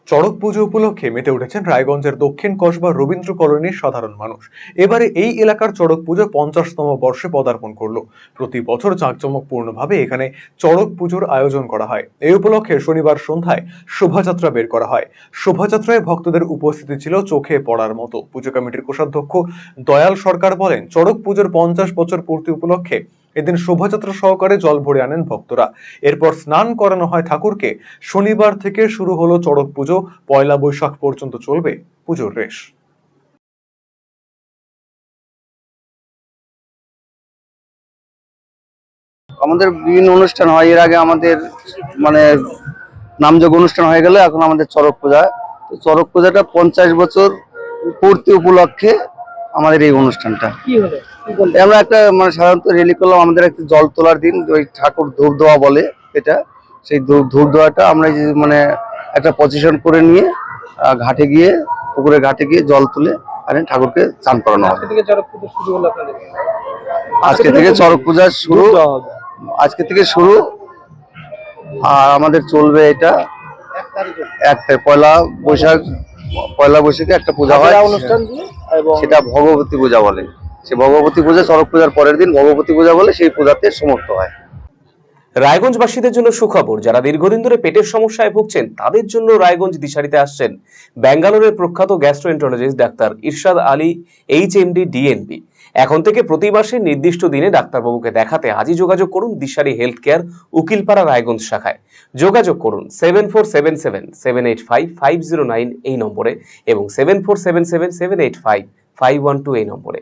চড়ক পুজো উপলক্ষে মেতে উঠেছেন রায়গঞ্জের দক্ষিণ কসবা রবীন্দ্র কলোনির সাধারণ মানুষ। এবারে এই এলাকার চড়ক পুজো 50তম বর্ষে পদার্পণ করলো। প্রতি বছর জাঁকজমকপূর্ণভাবে এখানে চড়ক পুজোর আয়োজন করা হয়। এই উপলক্ষে শনিবার সন্ধ্যায় শোভাযাত্রা বের করা হয়। শোভাযাত্রায় ভক্তদের উপস্থিতি ছিল চোখে পড়ার মতো। পুজো কমিটির কোষাধ্যক্ষ দয়াল সরকার বলেন, চড়ক পুজোর 50 বছর পূর্তি উপলক্ষে এদিন শোভাযাত্রা সহকারে জল ভরে আনেন ভক্তরা। এরপর স্নান করানো হয় ঠাকুরকে। শনিবার থেকে শুরু হলো চড়ক পুজো। পয়লা বৈশাখ পর্যন্ত চলবে পুজোর রেশ। আমাদের বিভিন্ন অনুষ্ঠান হয়। এর আগে আমাদের মানে নামযোগ অনুষ্ঠান হয়ে গেলে এখন আমাদের চড়ক পূজা। তো চড়ক পূজাটা 50 বছর পূর্তি উপলক্ষে আমাদের এই অনুষ্ঠানটা। আমরা একটা মানে সাধারণত রেলি করলাম। আমাদের একটা জল তোলার দিন, ওই ঠাকুর ধূপ দেওয়া বলে এটা। সেই ধূপ দেওয়াটা আমরা মানে একটা পজিশন করে নিয়ে ঘাটে গিয়ে, পুকুরের ঘাটে গিয়ে জল তুলে আর ঠাকুরকে চান করানো হবে। আজকে থেকে চড়ক পূজা শুরু, আজকে থেকে শুরু। আর আমাদের চলবে এটা একটা পয়লা বৈশাখে একটা পূজা হয়, সেটা ভগবতী পূজা বলে। সে ভগবতী পূজা চড়ক পূজার পরের দিন ভগবতী পূজা বলে, সেই পূজাতে সমাপ্ত হয়। রায়গঞ্জবাসীদের জন্য সুখবর, যারা দীর্ঘদিন ধরে পেটের সমস্যায় ভুগছেন তাদের জন্য রায়গঞ্জ দিশারিতে আসছেন ব্যাঙ্গালোরের প্রখ্যাত গ্যাস্ট্রোএন্টারোলজিস্ট ডাক্তার ইরশাদ আলী, HMD, DNB। এখন থেকে প্রতি মাসে নির্দিষ্ট দিনে ডাক্তারবাবুকে দেখাতে আজই যোগাযোগ করুন দিশারি হেলথ কেয়ার, উকিলপাড়া, রায়গঞ্জ শাখায়। যোগাযোগ করুন 7477785509 এই নম্বরে এবং 7477785512 এই নম্বরে।